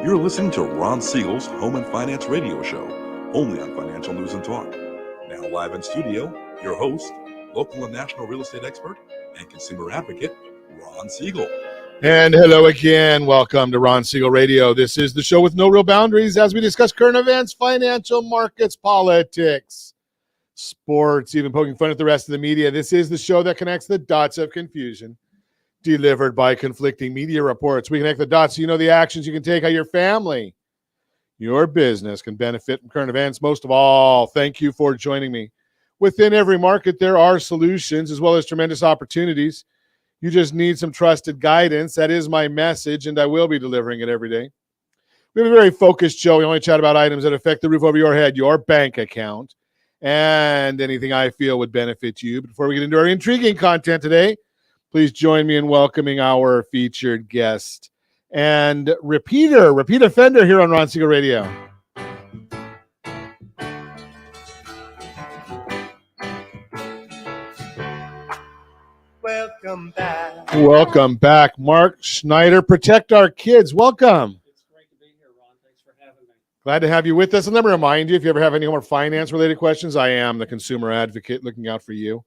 You're listening to Ron Siegel's Home and Finance Radio Show, only on Financial News and Talk. Now live in studio, your host, local and national real estate expert and consumer advocate, Ron Siegel. And hello again. Welcome to Ron Siegel Radio. This is the show with no real boundaries as we discuss current events, financial markets, politics, sports, even poking fun at the rest of the media. This is the show that connects the dots of confusion delivered by conflicting media reports. We connect the dots so you know the actions you can take, how your family, your business can benefit from current events. Most of all, thank you for joining me. Within every market, there are solutions as well as tremendous opportunities. You just need some trusted guidance. That is my message, and I will be delivering it every day. We have a very focused show. We only chat about items that affect the roof over your head, your bank account, and anything I feel would benefit you. But before we get into our intriguing content today, please join me in welcoming our featured guest and repeat offender here on Ron Siegel Radio. Welcome back, Mark Schneider. Protect our kids. Welcome. It's great to be here, Ron. Thanks for having me. Glad to have you with us. And let me remind you, if you ever have any more finance-related questions, I am the consumer advocate looking out for you.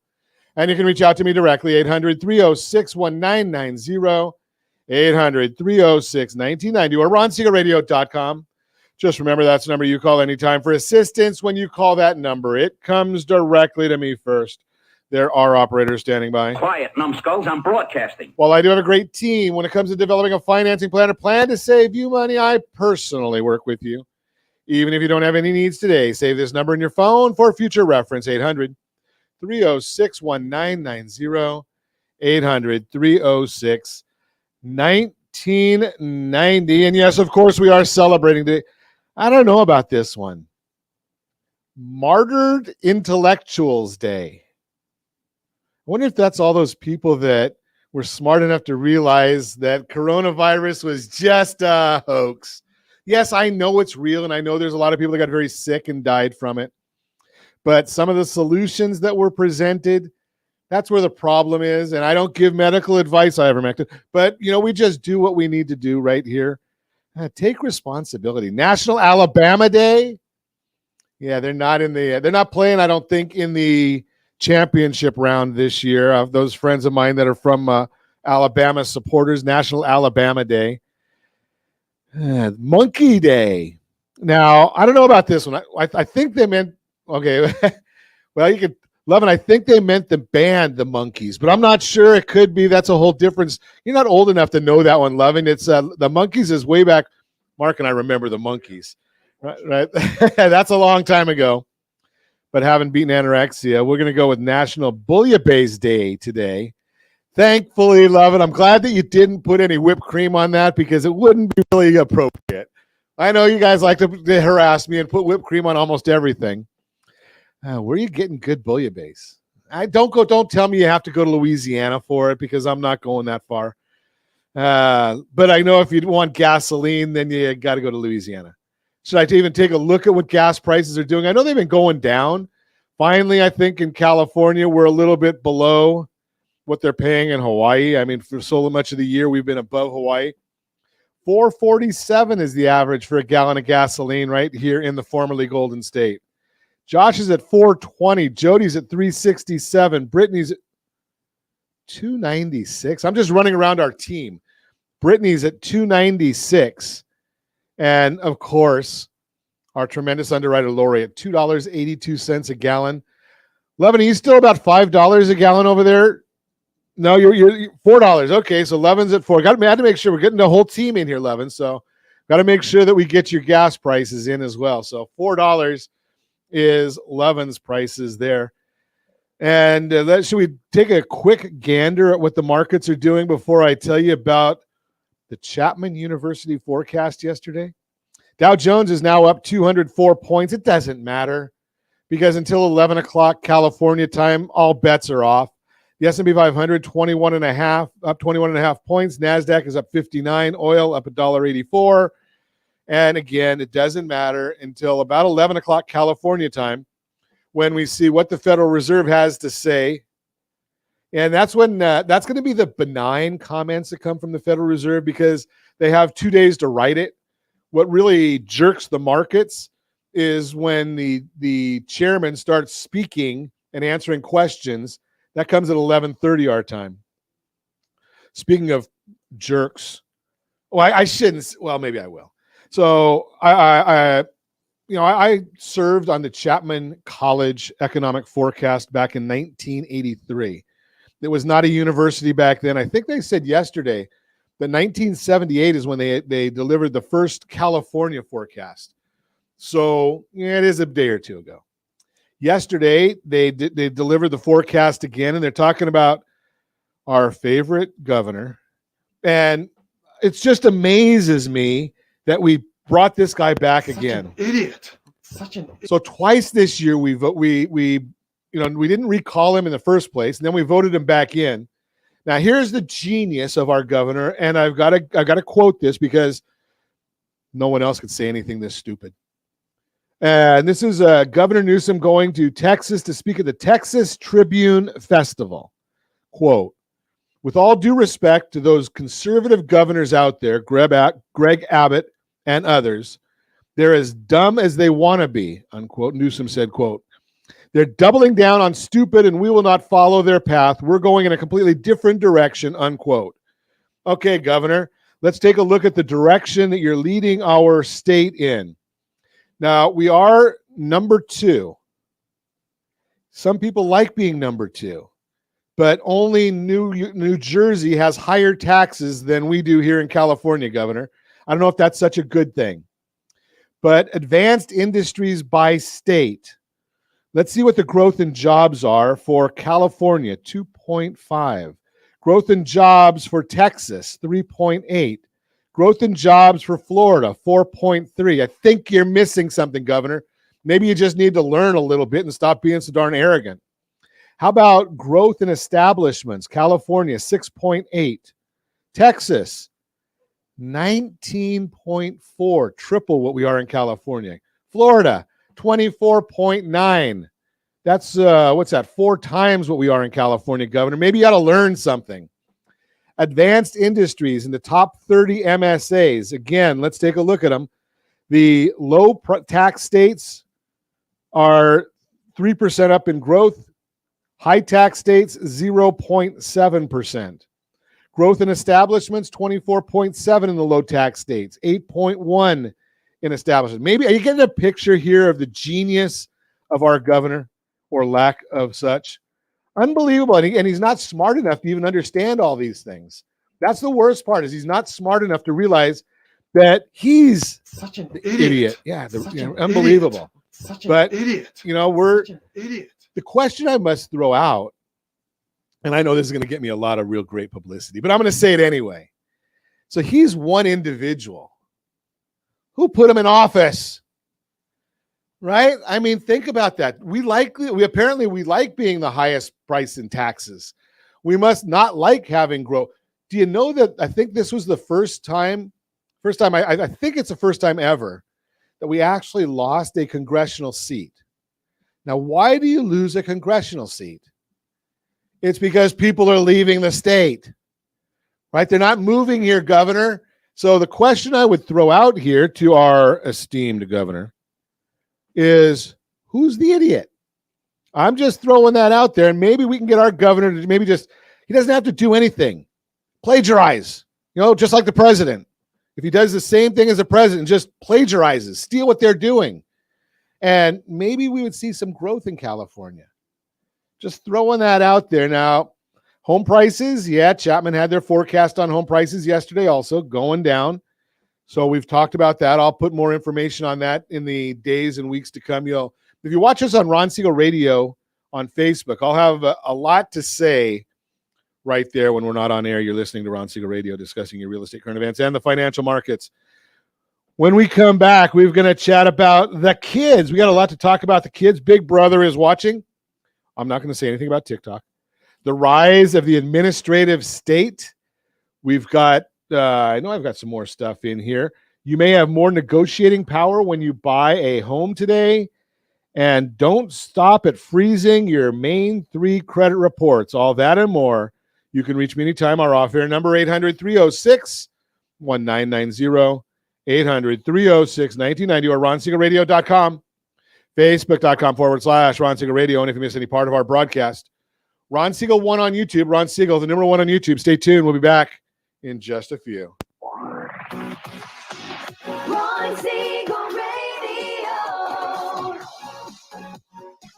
And you can reach out to me directly, 800-306-1990, 800-306-1990, or ronsiegelradio.com. Just remember that's the number you call anytime for assistance. When you call that number, it comes directly to me first. There are operators standing by. Quiet, numbskulls. I'm broadcasting. While I do have a great team when it comes to developing a financing plan, a plan to save you money, I personally work with you. Even if you don't have any needs today, save this number in your phone for future reference, 800-306-1990, 800-306-1990. And yes, of course, we are celebrating today. I don't know about this one. Martyred Intellectuals Day. I wonder if that's all those people that were smart enough to realize that coronavirus was just a hoax. Yes, I know it's real, and I know there's a lot of people that got very sick and died from it. But some of the solutions that were presented, that's where the problem is. And I don't give medical advice, but we just do what we need to do right here. Take responsibility. National Alabama Day. Yeah, they're not playing, I don't think, in the championship round this year. Of those friends of mine that are from Alabama supporters. National Alabama Day. Monkey Day. Now, I don't know about this one. I think they meant, okay, well, you could, Levin, I think they meant the band, the Monkees, but I'm not sure. It could be. That's a whole difference. You're not old enough to know that one, Levin. It's the Monkees is way back. Mark and I remember the Monkees, right? That's a long time ago. But haven't beaten anorexia. We're going to go with National Bouillabaisse Day today. Thankfully, Levin, I'm glad that you didn't put any whipped cream on that because it wouldn't be really appropriate. I know you guys like to harass me and put whipped cream on almost everything. Where are you getting good bouillabaisse? Don't tell me you have to go to Louisiana for it because I'm not going that far. But I know if you want gasoline, then you got to go to Louisiana. Should I even take a look at what gas prices are doing? I know they've been going down. Finally, I think in California, we're a little bit below what they're paying in Hawaii. I mean, for so much of the year, we've been above Hawaii. $4.47 is the average for a gallon of gasoline right here in the formerly Golden State. Josh is at $4.20. Jody's at $3.67. Brittany's at $2.96. I'm just running around our team. Brittany's at $2.96. And, of course, our tremendous underwriter, Lori, at $2.82 a gallon. Levin, are you still about $5 a gallon over there? No, you're $4. Okay, so Levin's at $4. I had to make sure we're getting the whole team in here, Levin. So got to make sure that we get your gas prices in as well. So $4 is Levin's prices there. And should we take a quick gander at what the markets are doing before I tell you about the Chapman University forecast yesterday? Dow Jones is now up 204 points. It doesn't matter because until 11 o'clock California time, all bets are off. The S&P 500, 21.5, up 21.5 points. NASDAQ is up 59. Oil up $1.84. And again, it doesn't matter until about 11 o'clock California time when we see what the Federal Reserve has to say. And that's when that's going to be the benign comments that come from the Federal Reserve because they have 2 days to write it. what really jerks the markets is when the chairman starts speaking and answering questions. That comes at 11:30 our time. Speaking of jerks, well, I shouldn't. Well, maybe I will. So I served on the Chapman College Economic Forecast back in 1983. It was not a university back then. I think they said yesterday that 1978 is when they delivered the first California forecast. So yeah, it is a day or two ago. Yesterday, they delivered the forecast again, and they're talking about our favorite governor. And it just amazes me that we brought this guy back again. Idiot. So twice this year we didn't recall him in the first place, and then we voted him back in. Now here's the genius of our governor, and I've got to quote this because no one else could say anything this stupid. And this is Governor Newsom going to Texas to speak at the Texas Tribune Festival. Quote, with all due respect to those conservative governors out there, Greg Abbott and others, they're as dumb as they want to be, unquote. Newsom said, quote, they're doubling down on stupid and we will not follow their path. We're going in a completely different direction, unquote. Okay, Governor, let's take a look at the direction that you're leading our state in. Now, we are number 2. Some people like being number 2, but only New Jersey has higher taxes than we do here in California, Governor. I don't know if that's such a good thing. But advanced industries by state. Let's see what the growth in jobs are for California, 2.5. Growth in jobs for Texas, 3.8. Growth in jobs for Florida, 4.3. I think you're missing something, Governor. Maybe you just need to learn a little bit and stop being so darn arrogant. How about growth in establishments? California, 6.8. Texas, 19.4, triple what we are in California. Florida, 24.9. That's, what's that, 4 times what we are in California, Governor. Maybe you ought to learn something. Advanced industries in the top 30 MSAs. Again, let's take a look at them. The low tax states are 3% up in growth. High tax states, 0.7%. Growth in establishments, 24.7 in the low tax states, 8.1 in establishments. Maybe, are you getting a picture here of the genius of our governor or lack of such? Unbelievable. And he's not smart enough to even understand all these things. That's the worst part, is he's not smart enough to realize that he's Such an idiot. Yeah, unbelievable. Such an But, idiot. Such an idiot. The question I must throw out, and I know this is going to get me a lot of real great publicity, but I'm going to say it anyway. So he's one individual. Who put him in office? Right? I mean, think about that. We apparently like being the highest price in taxes. We must not like having growth. Do you know that I think this was the first time, I think it's the first time ever that we actually lost a congressional seat. Now, why do you lose a congressional seat? It's because people are leaving the state, right? They're not moving here, Governor. So the question I would throw out here to our esteemed governor is, who's the idiot? I'm just throwing that out there, and maybe we can get our governor to he doesn't have to do anything. Plagiarize, just like the president. If he does the same thing as the president, just plagiarizes, steal what they're doing. And maybe we would see some growth in California. Just throwing that out there. Now, home prices, yeah, Chapman had their forecast on home prices yesterday also, going down. So we've talked about that. I'll put more information on that in the days and weeks to come. If you watch us on Ron Siegel Radio on Facebook, I'll have a lot to say right there when we're not on air. You're listening to Ron Siegel Radio discussing your real estate current events and the financial markets. When we come back, we're going to chat about the kids. We got a lot to talk about. The kids. Big Brother is watching. I'm not going to say anything about TikTok. The rise of the administrative state. We've got, I know I've got some more stuff in here. You may have more negotiating power when you buy a home today. And don't stop at freezing your main 3 credit reports. All that and more. You can reach me anytime. Our off-air number, 800-306-1990. 800-306-1990 or ronsiegelradio.com, facebook.com/Ron Siegel Radio. And if you miss any part of our broadcast, Ron Siegel 1 on YouTube. Ron Siegel, the number 1 on YouTube. Stay tuned. We'll be back in just a few. Ron Siegel Radio,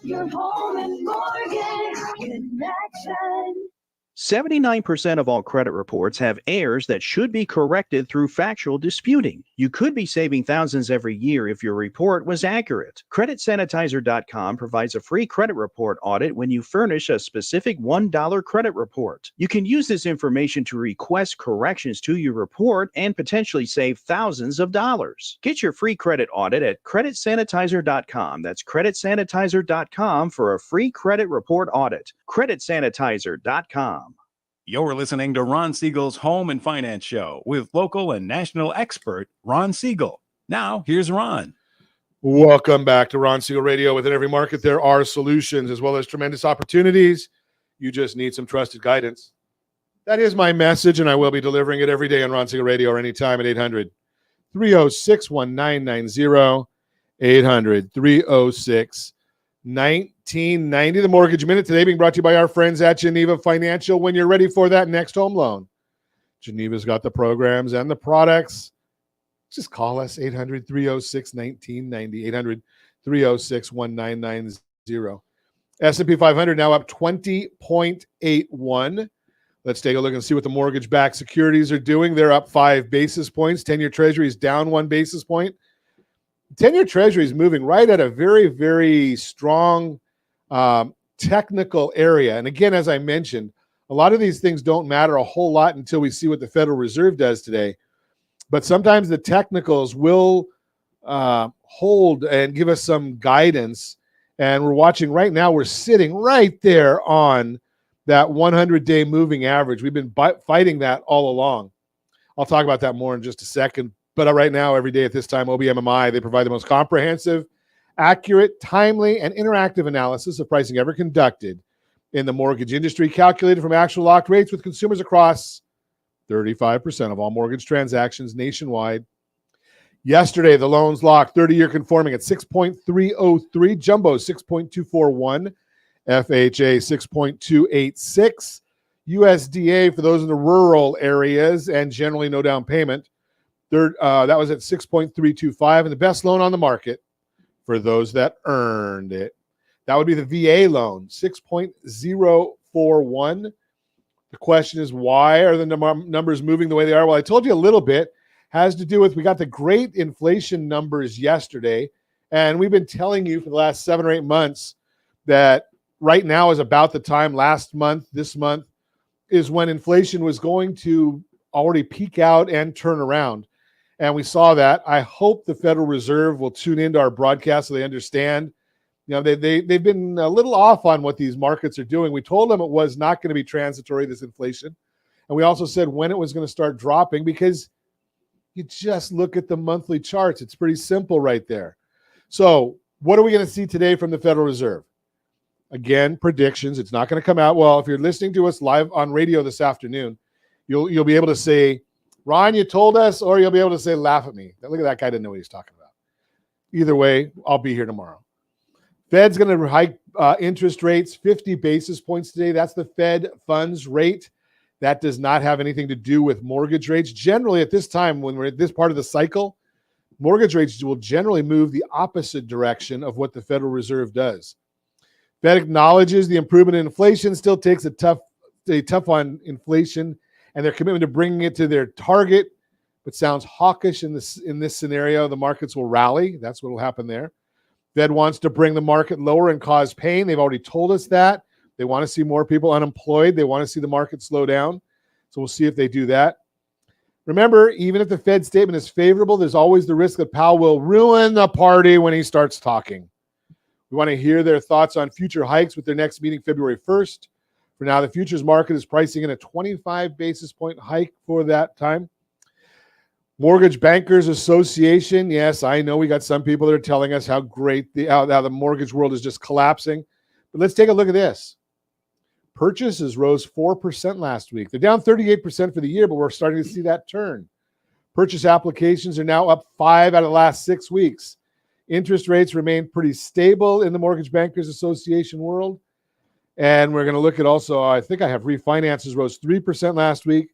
your home and mortgage connection. 79% of all credit reports have errors that should be corrected through factual disputing. You could be saving thousands every year if your report was accurate. CreditSanitizer.com provides a free credit report audit when you furnish a specific $1 credit report. You can use this information to request corrections to your report and potentially save thousands of dollars. Get your free credit audit at CreditSanitizer.com. That's CreditSanitizer.com for a free credit report audit. CreditSanitizer.com. You're listening to Ron Siegel's Home and Finance Show with local and national expert Ron Siegel. Now, here's Ron. Welcome back to Ron Siegel Radio. Within every market, there are solutions as well as tremendous opportunities. You just need some trusted guidance. That is my message, and I will be delivering it every day on Ron Siegel Radio or anytime at 800-306-1990, 800-306-1990. The Mortgage Minute today being brought to you by our friends at Geneva Financial. When you're ready for that next home loan, Geneva's got the programs and the products. Just call us 800-306-1990, 800-306-1990. S&P 500 now up 20.81. Let's take a look and see what the mortgage-backed securities are doing. They're up 5 basis points. 10-year Treasury is down 1 basis point. 10-year Treasury is moving right at a very, very strong technical area. And again, as I mentioned, a lot of these things don't matter a whole lot until we see what the Federal Reserve does today. But sometimes the technicals will hold and give us some guidance. And we're watching right now, we're sitting right there on that 100-day moving average. We've been fighting that all along. I'll talk about that more in just a second. But right now, every day at this time, OBMMI, they provide the most comprehensive, accurate, timely, and interactive analysis of pricing ever conducted in the mortgage industry, calculated from actual locked rates with consumers across 35% of all mortgage transactions nationwide. Yesterday, the loans locked 30-year conforming at 6.303, jumbo 6.241, FHA 6.286, USDA for those in the rural areas and generally no down payment. That was at 6.325, and the best loan on the market for those that earned it. That would be the VA loan, 6.041. The question is, why are the numbers moving the way they are? Well, I told you a little bit. Has to do with, we got the great inflation numbers yesterday, and we've been telling you for the last 7 or 8 months that right now is about the time, last month, this month, is when inflation was going to already peak out and turn around. And we saw that. I hope the Federal Reserve will tune into our broadcast so they understand. You know, they've been a little off on what these markets are doing. We told them it was not going to be transitory, this inflation. And we also said when it was going to start dropping, because you just look at the monthly charts. It's pretty simple right there. So what are we going to see today from the Federal Reserve? Again, predictions. It's not going to come out. Well, if you're listening to us live on radio this afternoon, you'll be able to say, Ron, you told us, or you'll be able to say, laugh at me. Look at that guy, didn't know what he's talking about. Either way, I'll be here tomorrow. Fed's going to hike interest rates 50 basis points today. That's the Fed funds rate. That does not have anything to do with mortgage rates. Generally, at this time, when we're at this part of the cycle, mortgage rates will generally move the opposite direction of what the Federal Reserve does. Fed acknowledges the improvement in inflation, still takes a tough on inflation and their commitment to bringing it to their target, but sounds hawkish in this scenario. The markets will rally. That's what will happen there. Fed wants to bring the market lower and cause pain. They've already told us that. They want to see more people unemployed. They want to see the market slow down. So we'll see if they do that. Remember, even if the Fed statement is favorable, there's always the risk that Powell will ruin the party when he starts talking. We want to hear their thoughts on future hikes with their next meeting February 1st. For now, the futures market is pricing in a 25 basis point hike for that time. Mortgage Bankers Association. Yes, I know we got some people that are telling us how great how the mortgage world is just collapsing. But let's take a look at this. Purchases rose 4% last week. They're down 38% for the year, but we're starting to see that turn. Purchase applications are now up 5 out of the last 6 weeks. Interest rates remain pretty stable in the Mortgage Bankers Association world. And we're going to look at also, I think I have refinances rose 3% last week,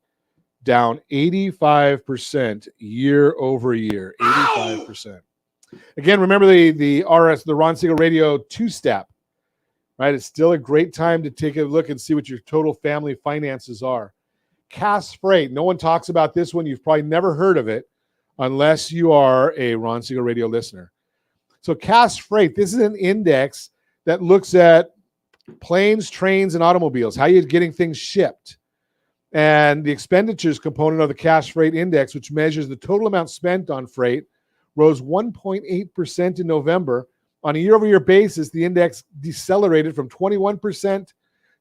down 85% year over year, 85%. Again, remember the Ron Siegel Radio 2-step, right? It's still a great time to take a look and see what your total family finances are. Cass Freight, no one talks about this one. You've probably never heard of it unless you are a Ron Siegel Radio listener. So Cass Freight, this is an index that looks at planes, trains, and automobiles, how you're getting things shipped. And the expenditures component of the Cass Freight Index, which measures the total amount spent on freight, rose 1.8% in November. On a year-over-year basis, the index decelerated from 21%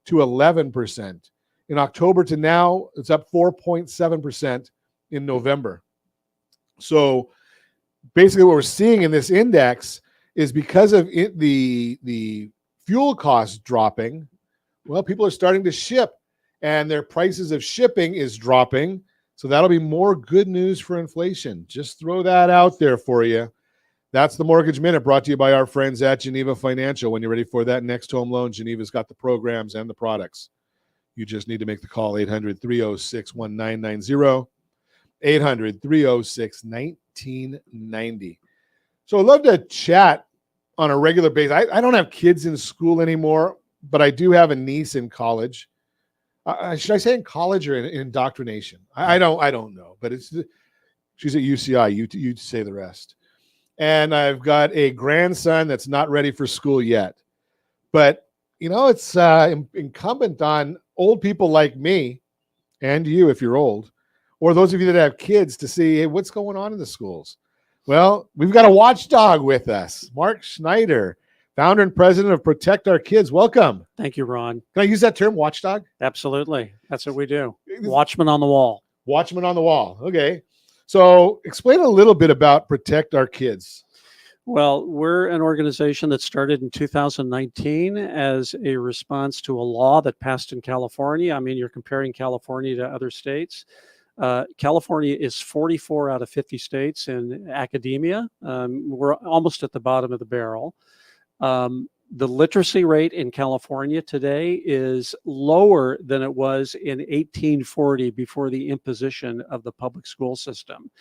to 11%. In October to now, it's up 4.7% in November. So basically what we're seeing in this index is because of the fuel costs dropping, well, people are starting to ship and their prices of shipping is dropping. So that'll be more good news for inflation. Just throw that out there for you. That's the Mortgage Minute, brought to you by our friends at Geneva Financial. When you're ready for that next home loan, Geneva's got the programs and the products. You just need to make the call, 800-306-1990, 800-306-1990. So I'd love to chat on a regular basis. I don't have kids in school anymore, but I do have a niece in college. Should I say in college or in indoctrination? I don't know, but she's at UCI. You say the rest. And I've got a grandson that's not ready for school yet. But, it's incumbent on old people like me and you, if you're old, or those of you that have kids, to see, hey, what's going on in the schools. Well, we've got a watchdog with us, Mark Schneider, founder and president of Protect Our Kids. Welcome. Thank you, Ron. Can I use that term, watchdog? Absolutely. That's what we do. Watchman on the wall. Watchman on the wall. Okay. So explain a little bit about Protect Our Kids. Well, we're an organization that started in 2019 as a response to a law that passed in California. I mean, you're comparing California to other states. California is 44 out of 50 states in academia. We're almost at the bottom of the barrel. The literacy rate in California today is lower than it was in 1840 before the imposition of the public school system.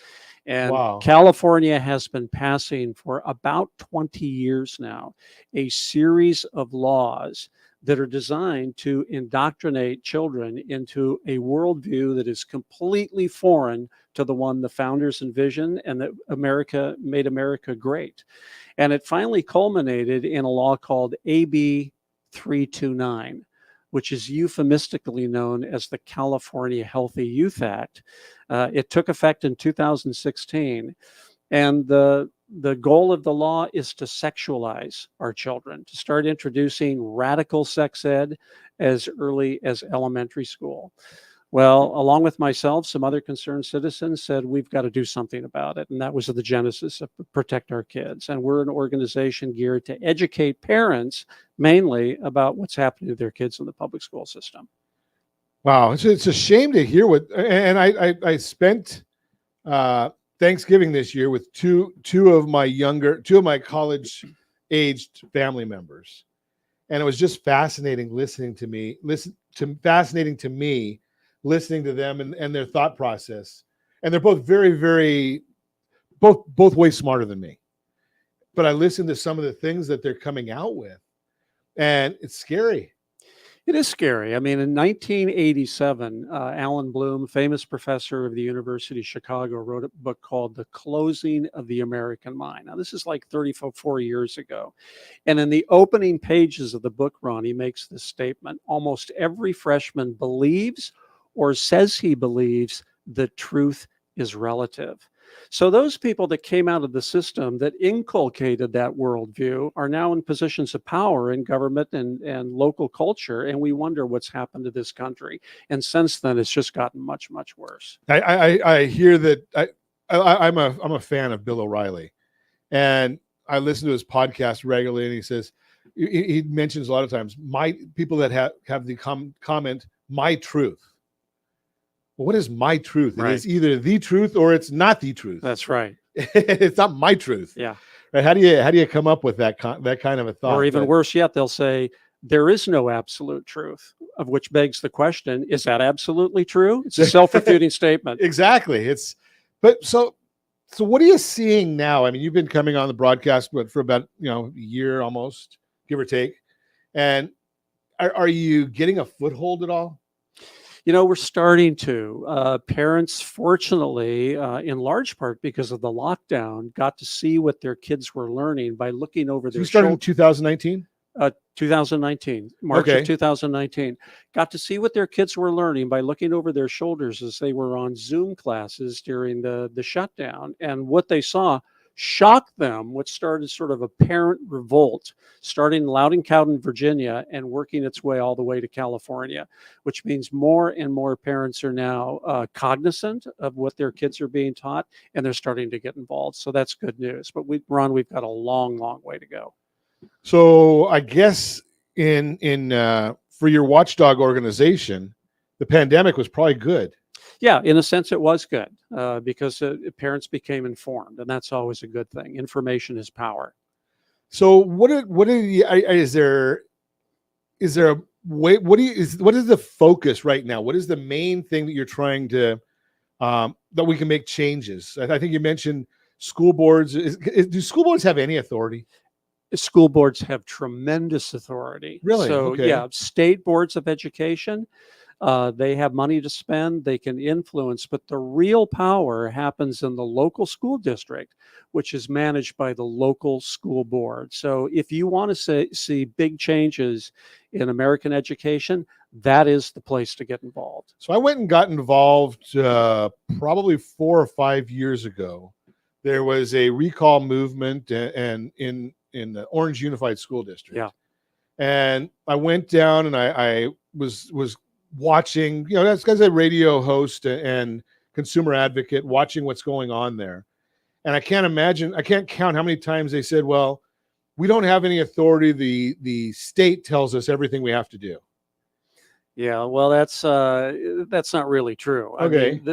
And Wow. California has been passing for about 20 years now a series of laws that are designed to indoctrinate children into a worldview that is completely foreign to the one the founders envisioned and that America made America great. And it finally culminated in a law called AB 329, which is euphemistically known as the California Healthy Youth Act. It took effect in 2016. And the goal of the law is to sexualize our children, to start introducing radical sex ed as early as elementary school. Well, along with myself, some other concerned citizens said, we've got to do something about it. And that was the genesis of Protect Our Kids. And we're an organization geared to educate parents mainly about what's happening to their kids in the public school system. Wow. It's a shame to hear and I spent Thanksgiving this year with two of my college aged family members. And it was just fascinating listening to me listening to them and their thought process. And they're both very, very, both way smarter than me. But I listened to some of the things that they're coming out with, and it's scary. It is scary. I mean, in 1987, Alan Bloom, famous professor of the University of Chicago, wrote a book called The Closing of the American Mind. Now, this is like 34 years ago. And in the opening pages of the book, Ron, he makes this statement: almost every freshman believes or says he believes the truth is relative. So those people that came out of the system that inculcated that worldview are now in positions of power in government and local culture. And we wonder what's happened to this country. And since then, it's just gotten much, much worse. I hear that. I'm a fan of Bill O'Reilly, and I listen to his podcast regularly. And he says, he mentions a lot of times, my people that have the comment, my truth. well, what is my truth? Right. It is either the truth or it's not the truth. That's right. It's not my truth. Yeah. Right? How do you come up with that kind of a thought? Or even But- worse yet, they'll say there is no absolute truth, of which begs the question: is that absolutely true? It's a self-refuting statement. Exactly. So what are you seeing now? I mean, you've been coming on the broadcast for about a year almost, give or take, and are you getting a foothold at all? We're starting to. Parents, fortunately, in large part because of the lockdown, got to see what their kids were learning by looking over So you their started in shoulder. 2019. 2019, March Okay. of 2019, got to see what their kids were learning by looking over their shoulders as they were on Zoom classes during the shutdown. And what they saw shocked them, which started sort of a parent revolt, starting in Loudoun-Cowden, Virginia, and working its way all the way to California, which means more and more parents are now cognizant of what their kids are being taught, and they're starting to get involved. So that's good news. But Ron, we've got a long, long way to go. So I guess in for your watchdog organization, the pandemic was probably good. Yeah, in a sense, it was good because parents became informed, and that's always a good thing. Information is power. So what are the is there a way? What is the focus right now? What is the main thing that you're trying to that we can make changes? I think you mentioned school boards. Do school boards have any authority? School boards have tremendous authority. Really? So Okay. yeah, state boards of education, they have money to spend, they can influence, but the real power happens in the local school district, which is managed by the local school board. So if you want to see big changes in American education, that is the place to get involved. So I went and got involved probably 4 or 5 years ago. There was a recall movement and in the Orange Unified School District. Yeah. And I went down and I was watching, that's as a radio host and consumer advocate, watching what's going on there. And I can't count how many times they said, well, we don't have any authority. The state tells us everything we have to do. Yeah, well, that's not really true. Okay. I mean,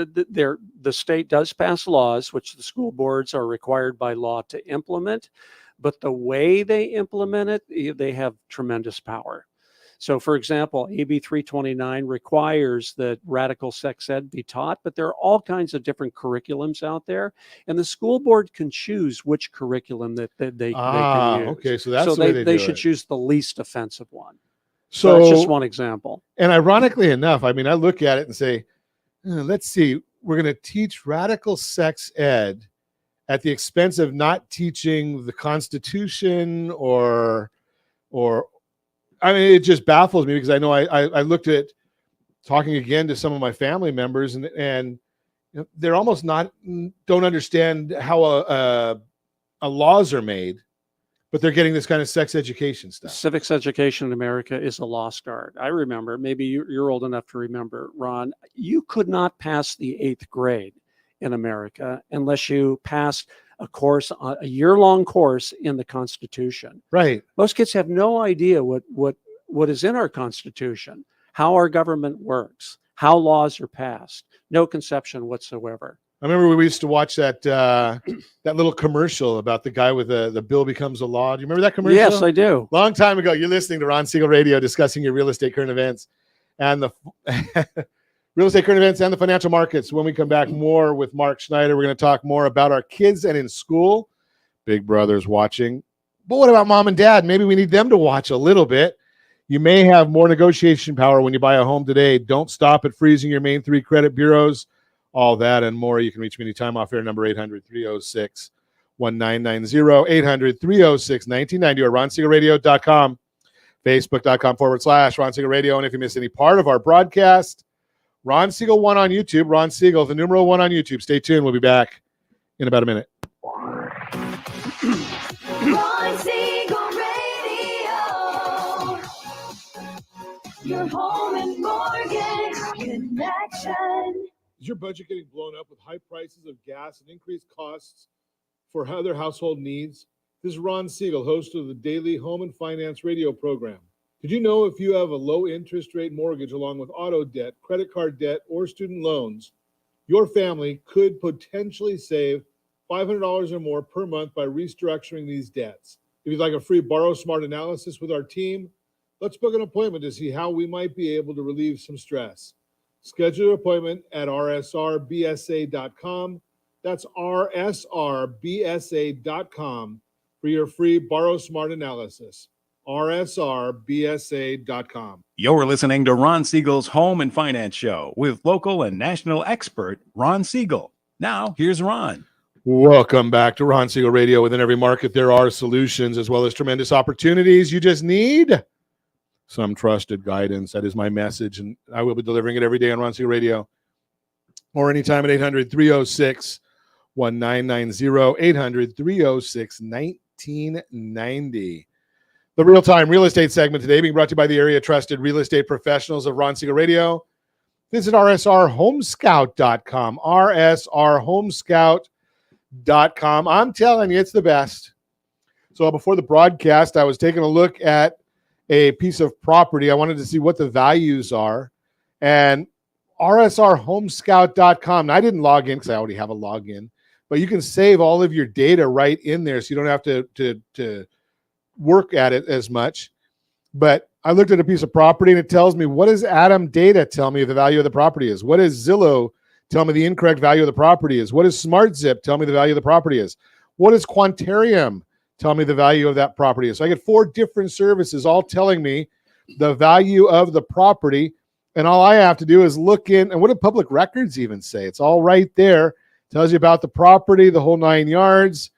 the state does pass laws, which the school boards are required by law to implement, but the way they implement it, they have tremendous power. So, for example, AB 329 requires that radical sex ed be taught, but there are all kinds of different curriculums out there, and the school board can choose which curriculum that they can use. Okay, so that's the way they do should it. choose the least offensive one. So that's just one example. And ironically enough, I mean, I look at it and say, let's see, we're going to teach radical sex ed at the expense of not teaching the Constitution or I mean, it just baffles me because I know I looked at talking again to some of my family members and they're almost don't understand how laws are made, but they're getting this kind of sex education stuff. Civics education in America is a lost art. I remember, maybe you're old enough to remember, Ron, you could not pass the 8th grade in America unless you passed a year-long course in the Constitution. Right. Most kids have no idea what is in our Constitution, how our government works, how laws are passed. No conception whatsoever. I remember we used to watch that that little commercial about the guy with the bill becomes a law. Do you remember that commercial? Yes, I do. Long time ago. You're listening to Ron Siegel Radio discussing your real estate current events and the real estate current events and the financial markets. When we come back, more with Mark Schneider. We're going to talk more about our kids and in school. Big Brother's watching. But what about mom and dad? Maybe we need them to watch a little bit. You may have more negotiation power when you buy a home today. Don't stop at freezing your main 3 credit bureaus. All that and more. You can reach me anytime off air number 800-306-1990, 800-306-1990, or ronsiegelradio.com, facebook.com/Ron Siegel Radio. And if you miss any part of our broadcast, Ron Siegel 1 on YouTube, Ron Siegel, the numeral 1 on YouTube. Stay tuned. We'll be back in about a minute. Ron Siegel Radio. Your home and mortgage connection. Is your budget getting blown up with high prices of gas and increased costs for other household needs? This is Ron Siegel, host of the daily home and finance radio program. Did you know if you have a low interest rate mortgage along with auto debt, credit card debt, or student loans, your family could potentially save $500 or more per month by restructuring these debts? If you'd like a free Borrow Smart analysis with our team, let's book an appointment to see how we might be able to relieve some stress. Schedule your appointment at rsrbsa.com. That's rsrbsa.com for your free Borrow Smart analysis. rsrbsa.com. You're listening to Ron Siegel's Home and Finance Show with local and national expert Ron Siegel. Now, here's Ron. Welcome back to Ron Siegel Radio. Within every market, there are solutions as well as tremendous opportunities. You just need some trusted guidance. That is my message, and I will be delivering it every day on Ron Siegel Radio or anytime at 800-306-1990, 800-306-1990. The real-time real estate segment today being brought to you by the area trusted real estate professionals of Ron Siegel Radio. Visit rsrhomescout.com, rsrhomescout.com. I'm telling you, it's the best. So before the broadcast, I was taking a look at a piece of property. I wanted to see what the values are. And rsrhomescout.com. Now, I didn't log in because I already have a login, but you can save all of your data right in there, so you don't have to work at it as much. But I looked at a piece of property and it tells me, what does Adam Data tell me the value of the property is? What does Zillow tell me the incorrect value of the property is? What does SmartZip tell me the value of the property is? What does Quantarium tell me the value of that property is? So I get 4 different services all telling me the value of the property. And all I have to do is look in. And what do public records even say? It's all right there. Tells you about the property, the whole 9 yards.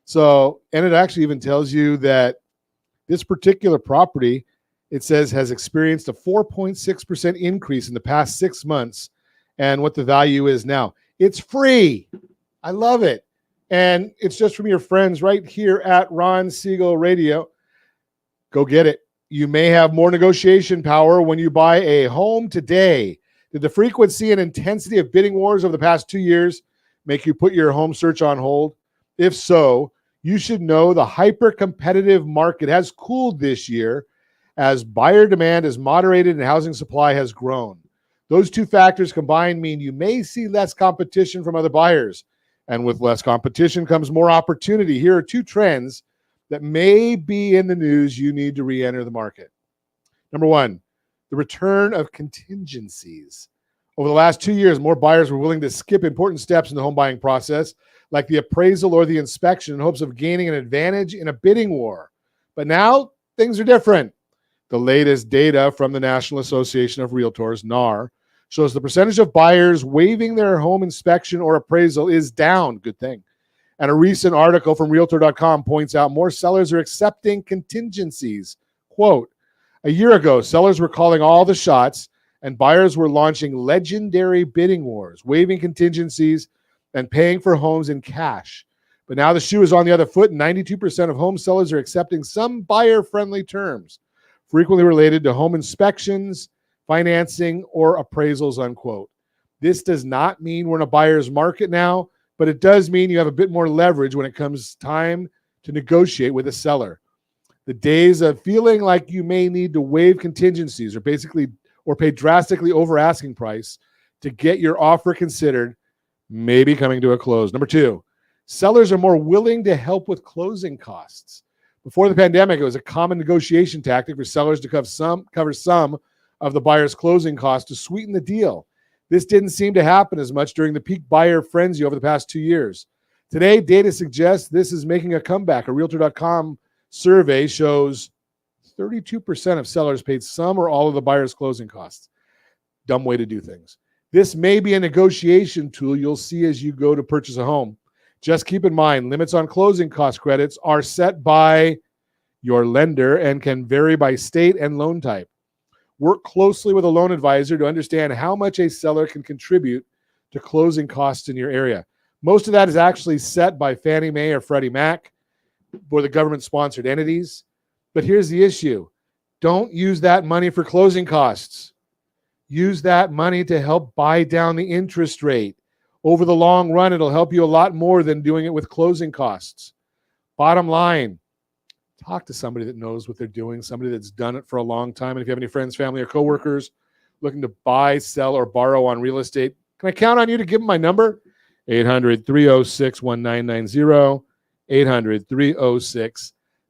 So, and it actually even tells you that this particular property, it says, has experienced a 4.6% increase in the past 6 months, and what the value is now. It's free. I love it. And it's just from your friends right here at Ron Siegel Radio. Go get it. You may have more negotiation power when you buy a home today. Did the frequency and intensity of bidding wars over the past 2 years make you put your home search on hold? If so, you should know the hyper-competitive market has cooled this year as buyer demand is moderated and housing supply has grown. Those two factors combined mean you may see less competition from other buyers. And with less competition comes more opportunity. Here are 2 trends that may be in the news you need to re-enter the market. Number 1, the return of contingencies. Over the last 2 years, more buyers were willing to skip important steps in the home buying process, like the appraisal or the inspection, in hopes of gaining an advantage in a bidding war. But now things are different. The latest data from the National Association of Realtors, NAR, shows the percentage of buyers waiving their home inspection or appraisal is down. Good thing. And a recent article from Realtor.com points out more sellers are accepting contingencies. Quote, a year ago, sellers were calling all the shots and buyers were launching legendary bidding wars, waiving contingencies and paying for homes in cash. But now the shoe is on the other foot, and 92% of home sellers are accepting some buyer-friendly terms, frequently related to home inspections, financing, or appraisals, unquote. This does not mean we're in a buyer's market now, but it does mean you have a bit more leverage when it comes time to negotiate with a seller. The days of feeling like you may need to waive contingencies or pay drastically over asking price to get your offer considered may be coming to a close. Number 2, sellers are more willing to help with closing costs. Before the pandemic, it was a common negotiation tactic for sellers to cover some of the buyer's closing costs to sweeten the deal. This didn't seem to happen as much during the peak buyer frenzy over the past 2 years. Today, data suggests this is making a comeback. A Realtor.com survey shows 32% of sellers paid some or all of the buyer's closing costs. Dumb way to do things. This may be a negotiation tool you'll see as you go to purchase a home. Just keep in mind, limits on closing cost credits are set by your lender and can vary by state and loan type. Work closely with a loan advisor to understand how much a seller can contribute to closing costs in your area. Most of that is actually set by Fannie Mae or Freddie Mac or the government-sponsored entities. But here's the issue. Don't use that money for closing costs. Use that money to help buy down the interest rate. Over the long run, it'll help you a lot more than doing it with closing costs. Bottom line, talk to somebody that knows what they're doing, somebody that's done it for a long time. And if you have any friends, family, or coworkers looking to buy, sell, or borrow on real estate, can I count on you to give them my number? 800-306-1990,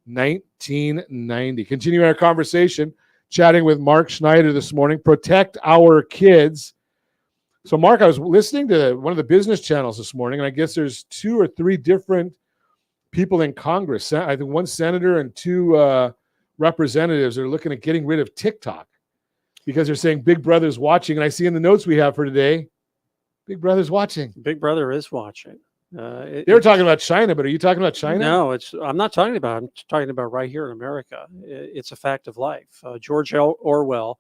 800-306-1990. Continue our conversation, chatting with Mark Schneider this morning. Protect our kids. So, Mark, I was listening to one of the business channels this morning, and I guess there's 2 or 3 different people in Congress. I think 1 senator and 2 representatives are looking at getting rid of TikTok because they're saying Big Brother's watching. And I see in the notes we have for today, Big Brother's watching. Big Brother is watching. They were talking about China, but are you talking about China? No, I'm not talking about. I'm talking about right here in America. It's a fact of life. George Orwell,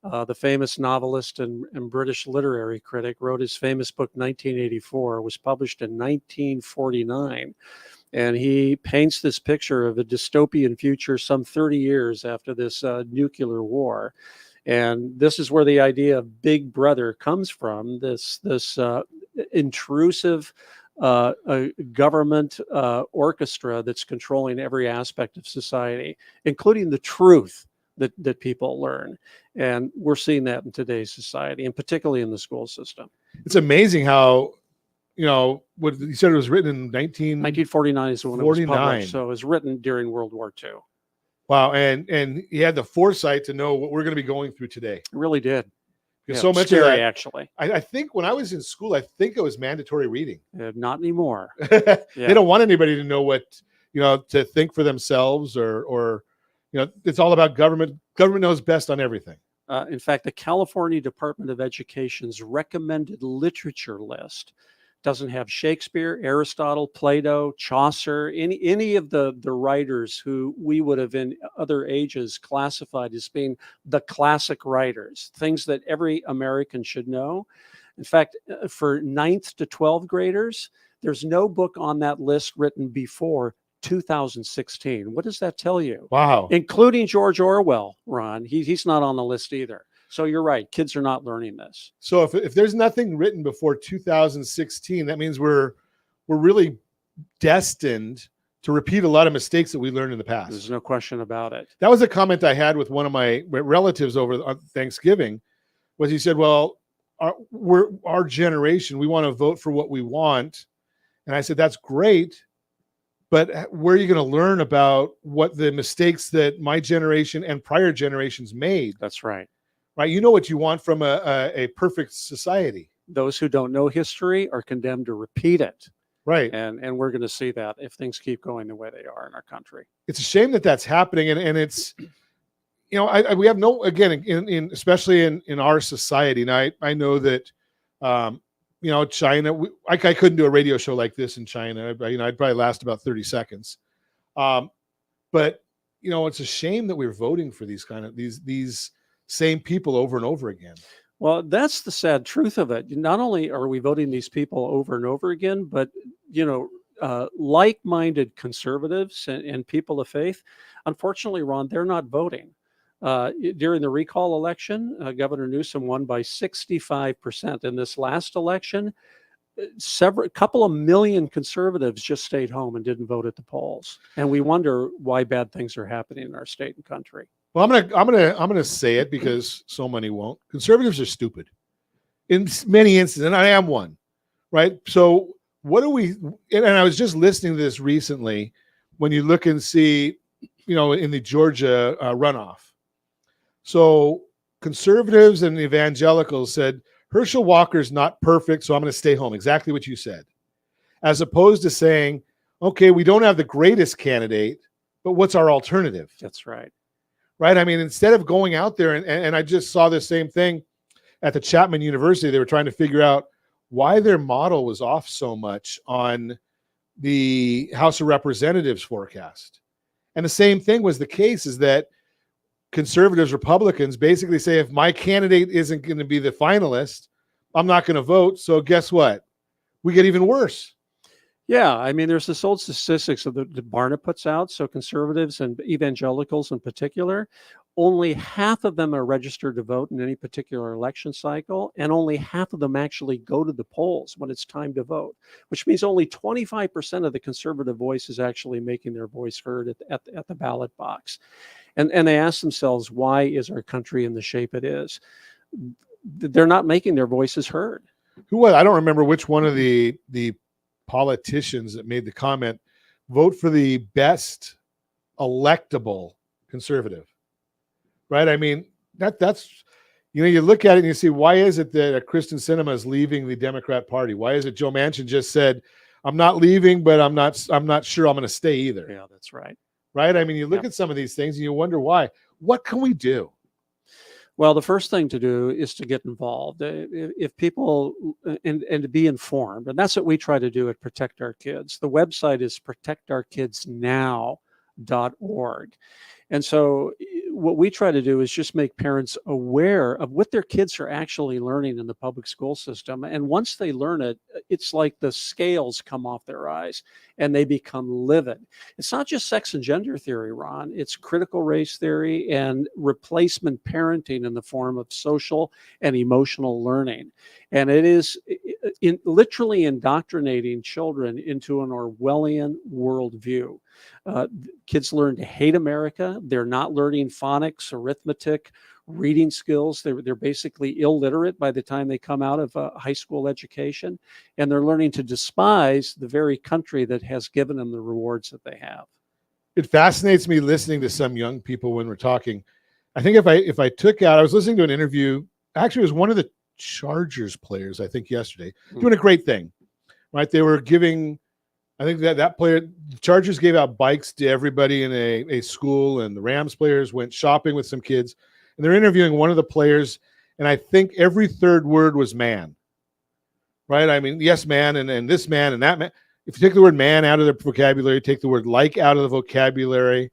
the famous novelist and British literary critic, wrote his famous book 1984. It was published in 1949. And he paints this picture of a dystopian future some 30 years after this nuclear war. And this is where the idea of Big Brother comes from, this intrusive government orchestra that's controlling every aspect of society, including the truth that people learn. And we're seeing that in today's society, and particularly in the school system. It's amazing how, what you said it was written in 1949 is when it was published. So it was written during World War II. Wow. And he had the foresight to know what we're going to be going through today. It really did. Because so much scary, of that, actually. I think when I was in school, I think it was mandatory reading. Not anymore. They don't want anybody to know what, to think for themselves or it's all about government. Government knows best on everything. In fact, the California Department of Education's recommended literature list doesn't have Shakespeare, Aristotle, Plato, Chaucer, any of the writers who we would have in other ages classified as being the classic writers, things that every American should know. In fact, for 9th to 12th graders, there's no book on that list written before 2016. What does that tell you? Wow. Including George Orwell, Ron. He's not on the list either. So you're right. Kids are not learning this. So if there's nothing written before 2016, that means we're really destined to repeat a lot of mistakes that we learned in the past. There's no question about it. That was a comment I had with one of my relatives over Thanksgiving, was he said, well, our generation, we want to vote for what we want. And I said, that's great. But where are you going to learn about what the mistakes that my generation and prior generations made? That's right. Right. You know what you want from a perfect society. Those who don't know history are condemned to repeat it. Right. And we're going to see that if things keep going the way they are in our country. It's a shame that that's happening. And it's, we have no, again, in especially in our society. And I know that, China, I couldn't do a radio show like this in China. I'd probably last about 30 seconds. But, it's a shame that we're voting for these same people over and over again. Well, that's the sad truth of it. Not only are we voting these people over and over again, but, like-minded conservatives and people of faith, unfortunately, Ron, they're not voting. During the recall election, Governor Newsom won by 65%. In this last election, a couple of million conservatives just stayed home and didn't vote at the polls. And we wonder why bad things are happening in our state and country. Well, I'm gonna say it because so many won't. Conservatives are stupid in many instances, and I am one, right? So what do we? And I was just listening to this recently. When you look and see, in the Georgia runoff, so conservatives and evangelicals said Herschel Walker's not perfect, so I'm going to stay home. Exactly what you said, as opposed to saying, okay, we don't have the greatest candidate, but what's our alternative? That's right. Right. I mean, instead of going out there and I just saw the same thing at the Chapman University, they were trying to figure out why their model was off so much on the House of Representatives forecast. And the same thing was the case, is that conservatives, Republicans basically say, if my candidate isn't going to be the finalist, I'm not going to vote. So guess what? We get even worse. Yeah, I mean, there's this old statistics that Barna puts out. So conservatives and evangelicals in particular, only half of them are registered to vote in any particular election cycle, and only half of them actually go to the polls when it's time to vote, which means only 25% of the conservative voice is actually making their voice heard at the ballot box. And they ask themselves, why is our country in the shape it is? They're not making their voices heard. Who was? I don't remember which one of the politicians that made the comment, vote for the best electable conservative, right? I mean, that's, you look at it and you see, why is it that Kristen Sinema is leaving the Democrat Party? Why is it Joe Manchin just said, I'm not leaving, but I'm not sure I'm going to stay either. Yeah, that's right. Right? I mean, you look at some of these things and you wonder why. What can we do? Well, the first thing to do is to get involved. If people and to be informed, and that's what we try to do at Protect Our Kids. The website is protectourkidsnow.org. And so what we try to do is just make parents aware of what their kids are actually learning in the public school system. And once they learn it, it's like the scales come off their eyes and they become livid. It's not just sex and gender theory, Ron. It's critical race theory and replacement parenting in the form of social and emotional learning. And it is literally indoctrinating children into an Orwellian worldview. Kids learn to hate America. They're not learning phonics, arithmetic, reading skills. They're basically illiterate by the time they come out of a high school education, and they're learning to despise the very country that has given them the rewards that they have. It fascinates me listening to some young people when we're talking. I think if I took out, I was listening to an interview. Actually, it was one of the Chargers players, I think yesterday, doing a great thing, right? They were giving, I think that player, the Chargers gave out bikes to everybody in a school, and the Rams players went shopping with some kids, and they're interviewing one of the players, and I think every third word was man, right? I mean, yes, man, and this man and that man. If you take the word man out of the vocabulary, take the word like out of the vocabulary,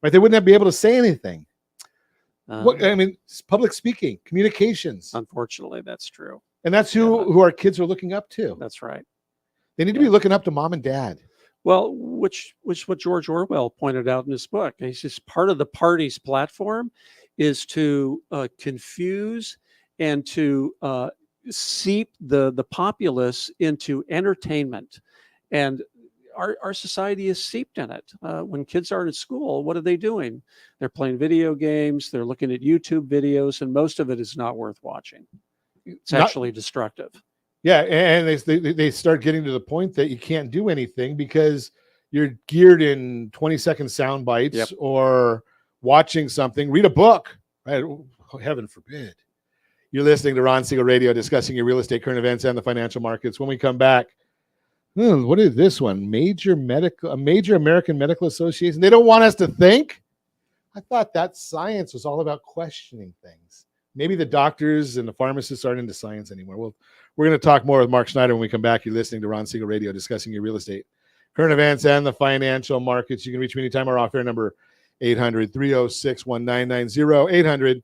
right? They wouldn't be able to say anything. What I mean, public speaking, communications. Unfortunately, that's true. And that's who our kids are looking up to. That's right. They need to be looking up to mom and dad. Well, which what George Orwell pointed out in his book. He says part of the party's platform is to confuse and to seep the populace into entertainment. And our society is seeped in it. When kids aren't at school, what are they doing? They're playing video games. They're looking at YouTube videos, and most of it is not worth watching. It's actually destructive. Yeah, and they start getting to the point that you can't do anything because you're geared in 20-second sound bites or watching something. Read a book, right? Oh, heaven forbid. You're listening to Ron Siegel Radio, discussing your real estate, current events, and the financial markets. When we come back, what is this one? Major American Medical Association. They don't want us to think. I thought that science was all about questioning things. Maybe the doctors and the pharmacists aren't into science anymore. Well, we're going to talk more with Mark Schneider when we come back. You're listening to Ron Siegel Radio, discussing your real estate, current events, and the financial markets. You can reach me anytime. Our off-air number, 800-306-1990,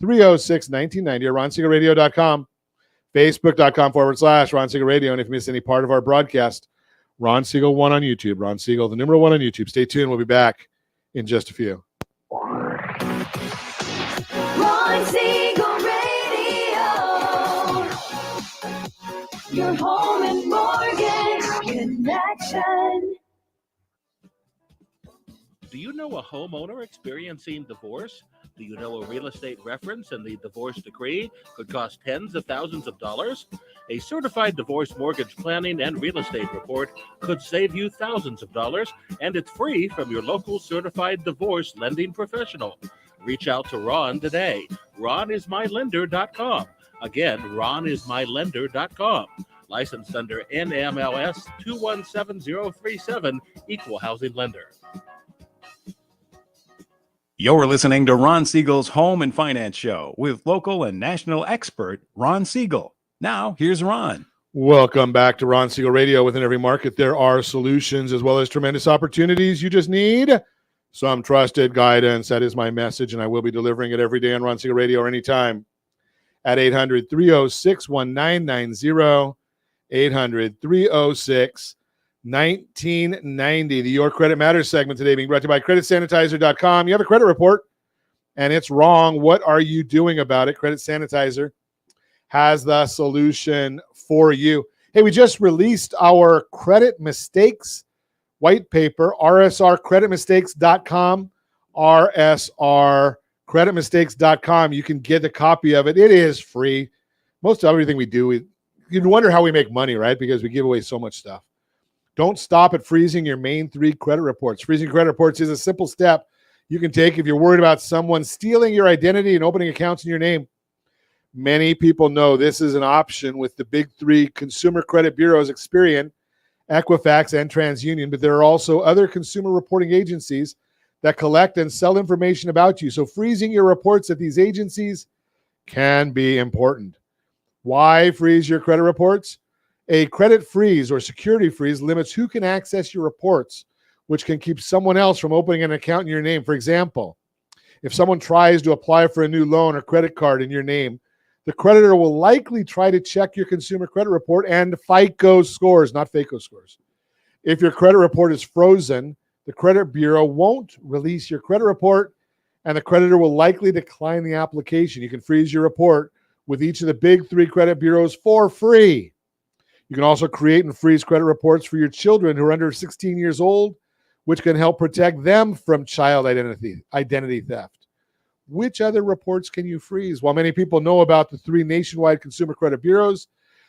800-306-1990, or ronsiegelradio.com. Facebook.com/Ron Siegel Radio. And if you miss any part of our broadcast, Ron Siegel 1 on YouTube. Ron Siegel, the number 1 on YouTube. Stay tuned. We'll be back in just a few. Ron Siegel Radio. Your home and mortgage connection. Do you know a homeowner experiencing divorce? Do you know a real estate reference and the divorce decree could cost tens of thousands of dollars? A certified divorce mortgage planning and real estate report could save you thousands of dollars, and it's free from your local certified divorce lending professional. Reach out to Ron today. RonIsMyLender.com. Again, RonIsMyLender.com. Licensed under NMLS 217037, Equal Housing Lender. You're listening to Ron Siegel's Home and Finance Show with local and national expert Ron Siegel. Now, here's Ron. Welcome back to Ron Siegel Radio. Within every market, there are solutions as well as tremendous opportunities. You just need some trusted guidance. That is my message, and I will be delivering it every day on Ron Siegel Radio or anytime at 800-306-1990, 800-306-1990. The Your Credit Matters segment today being brought to you by creditsanitizer.com. You have a credit report. and it's wrong. What are you doing about it? Credit Sanitizer has the solution for you. Hey, we just released our credit mistakes white paper, rsrcreditmistakes.com, rsrcreditmistakes.com. You can get a copy of it. It is free. Most of everything we do, you'd wonder how we make money, right? Because we give away so much stuff. Don't stop at freezing your main 3 credit reports. Freezing credit reports is a simple step you can take if you're worried about someone stealing your identity and opening accounts in your name. Many people know this is an option with the big 3 consumer credit bureaus, Experian, Equifax, and TransUnion, but there are also other consumer reporting agencies that collect and sell information about you. So freezing your reports at these agencies can be important. Why freeze your credit reports? A credit freeze or security freeze limits who can access your reports, which can keep someone else from opening an account in your name. For example, if someone tries to apply for a new loan or credit card in your name, the creditor will likely try to check your consumer credit report and FICO scores, not FACO scores. If your credit report is frozen, the credit bureau won't release your credit report, and the creditor will likely decline the application. You can freeze your report with each of the big 3 credit bureaus for free. You can also create and freeze credit reports for your children who are under 16 years old, which can help protect them from child identity theft. Which other reports can you freeze? While many people know about the 3 nationwide consumer credit bureaus,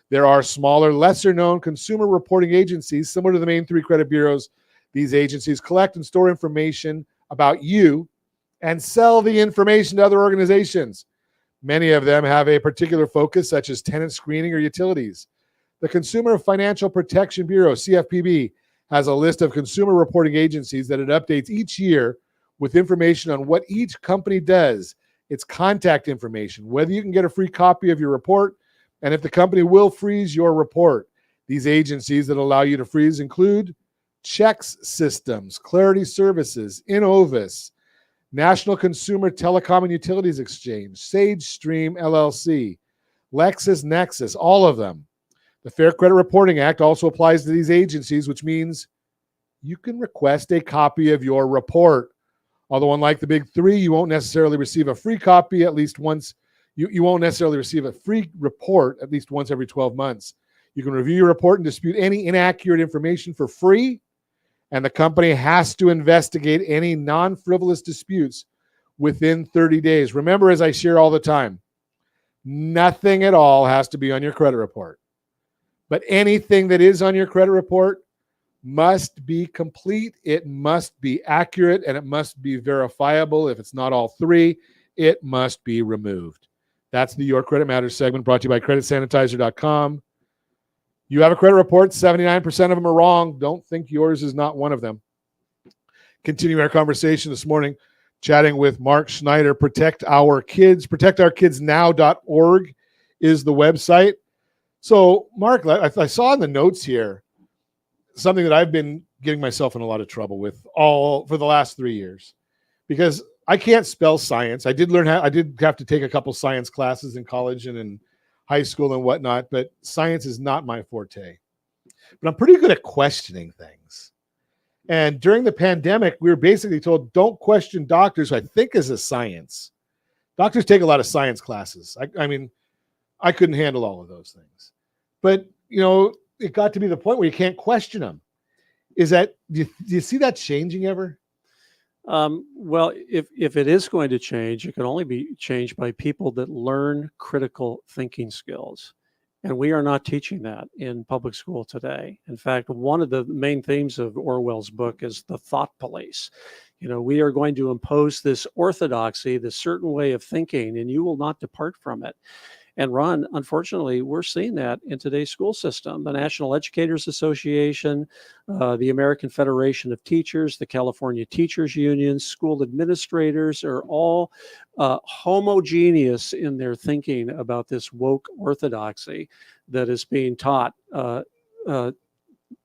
there are smaller, lesser-known consumer reporting agencies similar to the main 3 credit bureaus. These agencies collect and store information about you and sell the information to other organizations. Many of them have a particular focus, such as tenant screening or utilities. The Consumer Financial Protection Bureau, CFPB, has a list of consumer reporting agencies that it updates each year with information on what each company does, its contact information, whether you can get a free copy of your report, and if the company will freeze your report. These agencies that allow you to freeze include Chex Systems, Clarity Services, Innovis, National Consumer Telecom and Utilities Exchange, SageStream LLC, LexisNexis, all of them. The Fair Credit Reporting Act also applies to these agencies, which means you can request a copy of your report. Although unlike the big 3, you won't necessarily receive a free copy at least once. You won't necessarily receive a free report at least once every 12 months. You can review your report and dispute any inaccurate information for free, and the company has to investigate any non-frivolous disputes within 30 days. Remember, as I share all the time, nothing at all has to be on your credit report. But anything that is on your credit report must be complete, it must be accurate, and it must be verifiable. If it's not all 3, it must be removed. That's the Your Credit Matters segment brought to you by creditsanitizer.com. You have a credit report, 79% of them are wrong. Don't think yours is not one of them. Continuing our conversation this morning, chatting with Mark Schneider, Protect Our Kids. ProtectOurKidsNow.org is the website. So, Mark, I saw in the notes here something that I've been getting myself in a lot of trouble with for the last 3 years, because I can't spell science. I did have to take a couple science classes in college and in high school and whatnot, but science is not my forte. But I'm pretty good at questioning things. And during the pandemic, we were basically told, don't question doctors, who I think is a science. Doctors take a lot of science classes. I mean, I couldn't handle all of those things. But, it got to be the point where you can't question them. Do you see that changing ever? Well, if it is going to change, it can only be changed by people that learn critical thinking skills. And we are not teaching that in public school today. In fact, one of the main themes of Orwell's book is the thought police. We are going to impose this orthodoxy, this certain way of thinking, and you will not depart from it. And Ron, unfortunately, we're seeing that in today's school system. The National Educators Association, the American Federation of Teachers, the California Teachers Union, school administrators are all homogeneous in their thinking about this woke orthodoxy that is being taught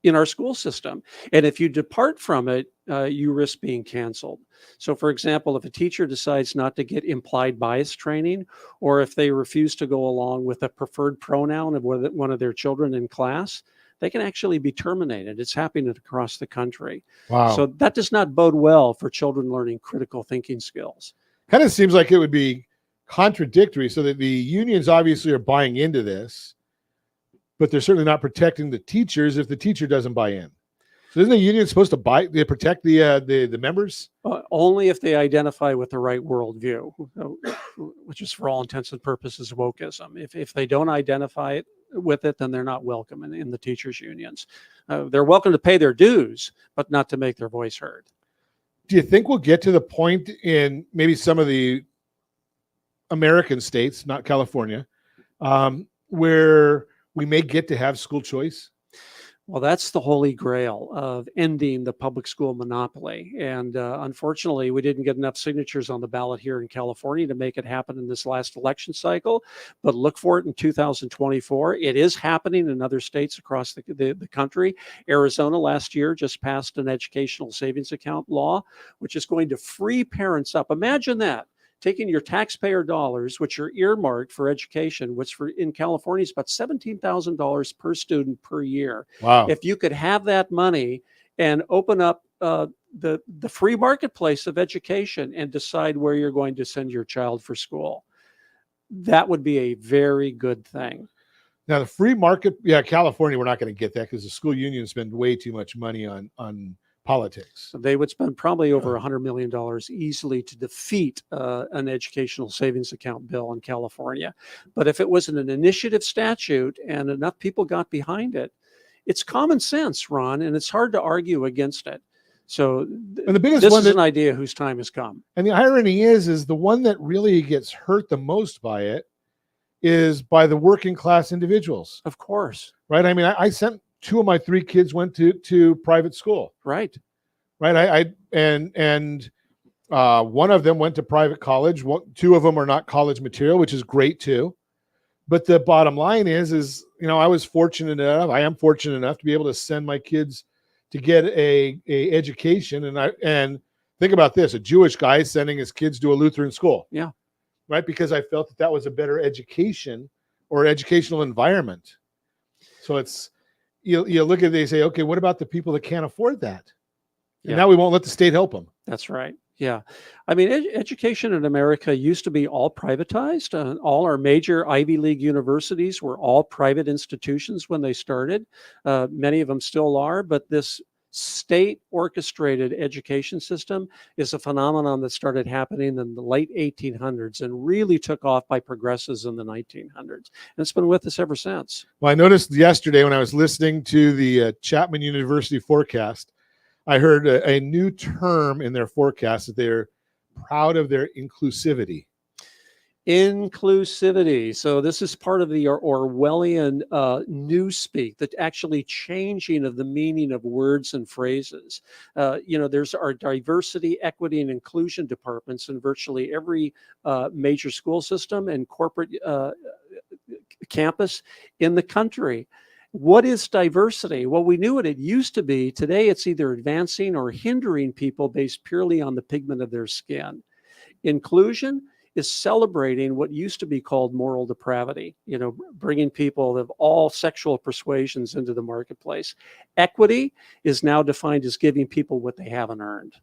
in our school system. And if you depart from it, you risk being canceled. So, for example, if a teacher decides not to get implied bias training, or if they refuse to go along with a preferred pronoun of one of their children in class, they can actually be terminated. It's happening across the country. Wow. So that does not bode well for children learning critical thinking skills. kind of seems like it would be contradictory, so that the unions obviously are buying into this, but they're certainly not protecting the teachers if the teacher doesn't buy in. So isn't the union supposed to protect the members? Only if they identify with the right worldview, which is for all intents and purposes wokeism. If they don't identify with it, then they're not welcome in the teachers' unions. They're welcome to pay their dues, but not to make their voice heard. Do you think we'll get to the point in maybe some of the American states, not California, where we may get to have school choice? Well, that's the holy grail of ending the public school monopoly. And unfortunately, we didn't get enough signatures on the ballot here in California to make it happen in this last election cycle. But look for it in 2024. It is happening in other states across the country. Arizona last year just passed an educational savings account law, which is going to free parents up. Imagine that. Taking your taxpayer dollars, which are earmarked for education, which in California is about $17,000 per student per year. Wow. If you could have that money and open up the free marketplace of education and decide where you're going to send your child for school, that would be a very good thing. Now, the free market, California, we're not going to get that because the school unions spend way too much money on politics. So they would spend probably over $100 million easily to defeat an educational savings account bill in California. But if it was an initiative statute and enough people got behind it, it's common sense, Ron, and it's hard to argue against it. So and the biggest this one is an idea whose time has come. And the irony is the one that really gets hurt the most by it is by the working class individuals. Of course. Right? I mean, I sent 2 of my 3 kids went to private school. Right. Right. And one of them went to private college. 2 of them are not college material, which is great too. But the bottom line is, I was fortunate enough. I am fortunate enough to be able to send my kids to get a education. And think about this: a Jewish guy sending his kids to a Lutheran school. Yeah. Right. Because I felt that was a better education or educational environment. So it's, you look at it, they say, okay, what about the people that can't afford that? And now we won't let the state help them. That's right. Yeah. I mean, education in America used to be all privatized. All our major Ivy League universities were all private institutions when they started. Many of them still are, but this state orchestrated education system is a phenomenon that started happening in the late 1800s and really took off by progressives in the 1900s. And it's been with us ever since. Well, I noticed yesterday when I was listening to the Chapman University forecast, I heard a new term in their forecast that they're proud of their inclusivity. Inclusivity. So this is part of the Orwellian newspeak, that actually changing of the meaning of words and phrases. There's our diversity, equity, and inclusion departments in virtually every major school system and corporate campus in the country. What is diversity? Well, we knew what it used to be. Today, it's either advancing or hindering people based purely on the pigment of their skin. Inclusion is celebrating what used to be called moral depravity, bringing people of all sexual persuasions into the marketplace. Equity is now defined as giving people what they haven't earned.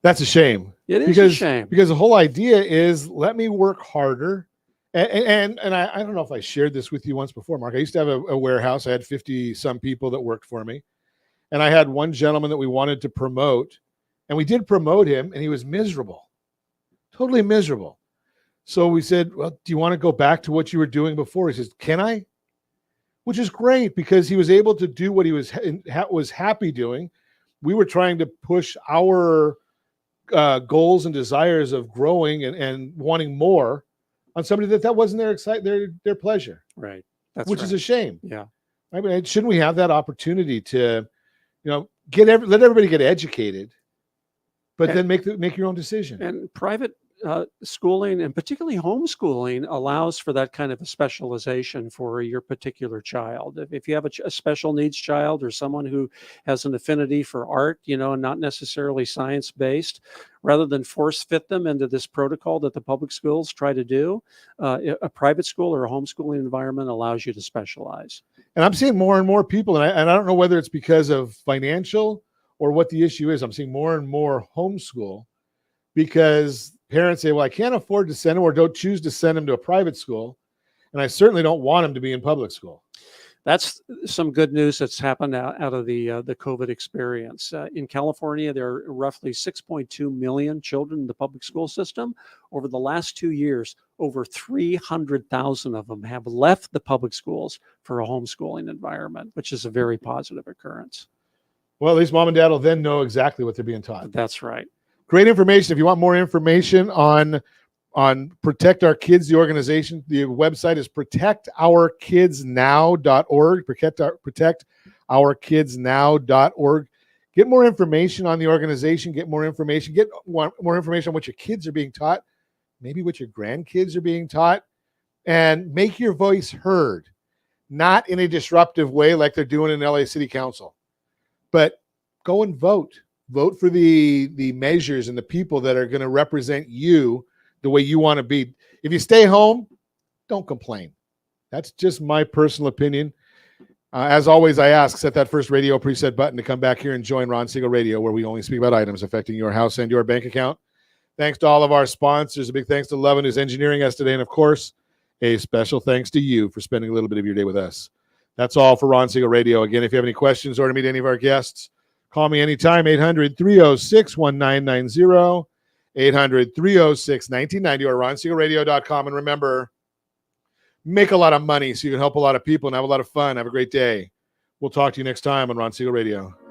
That's a shame. It is a shame. Because the whole idea is let me work harder. And I don't know if I shared this with you once before, Mark. I used to have a warehouse. I had 50 some people that worked for me. And I had one gentleman that we wanted to promote. And we did promote him, and he was miserable. Totally miserable. So we said, well, do you want to go back to what you were doing before? He says, can I? Which is great because he was able to do what he was happy doing. We were trying to push our goals and desires of growing and wanting more on somebody that wasn't their pleasure. Right. Which is a shame. Yeah. I mean, shouldn't we have that opportunity to, let everybody get educated, but then make your own decision? And private schooling, and particularly homeschooling, allows for that kind of a specialization for your particular child. If you have a special needs child or someone who has an affinity for art, and not necessarily science-based, rather than force fit them into this protocol that the public schools try to do, a private school or a homeschooling environment allows you to specialize. And I'm seeing more and more people, and I don't know whether it's because of financial or what the issue is. I'm seeing more and more homeschool because parents say, well, I can't afford to send them or don't choose to send them to a private school. And I certainly don't want them to be in public school. That's some good news that's happened out of the COVID experience. In California, there are roughly 6.2 million children in the public school system. Over the last 2 years, over 300,000 of them have left the public schools for a homeschooling environment, which is a very positive occurrence. Well, at least mom and dad will then know exactly what they're being taught. That's right. Great information. If you want more information on Protect Our Kids, the organization, the website is protectourkidsnow.org. Protectourkidsnow.org. Get more information on the organization. Get more information on what your kids are being taught, maybe what your grandkids are being taught, and make your voice heard, not in a disruptive way like they're doing in LA City Council, but go and vote. Vote for the measures and the people that are going to represent you the way you want to be. If you stay home, don't complain. That's just my personal opinion. As always, I ask, set that first radio preset button to come back here and join Ron Siegel Radio, where we only speak about items affecting your house and your bank account. Thanks to all of our sponsors. A big thanks to Lovin, who's engineering us today. And of course, a special thanks to you for spending a little bit of your day with us. That's all for Ron Siegel Radio. Again, if you have any questions or to meet any of our guests, call me anytime, 800-306-1990. 800-306-1990 or ronsiegelradio.com. And remember, make a lot of money so you can help a lot of people and have a lot of fun. Have a great day. We'll talk to you next time on Ron Siegel Radio.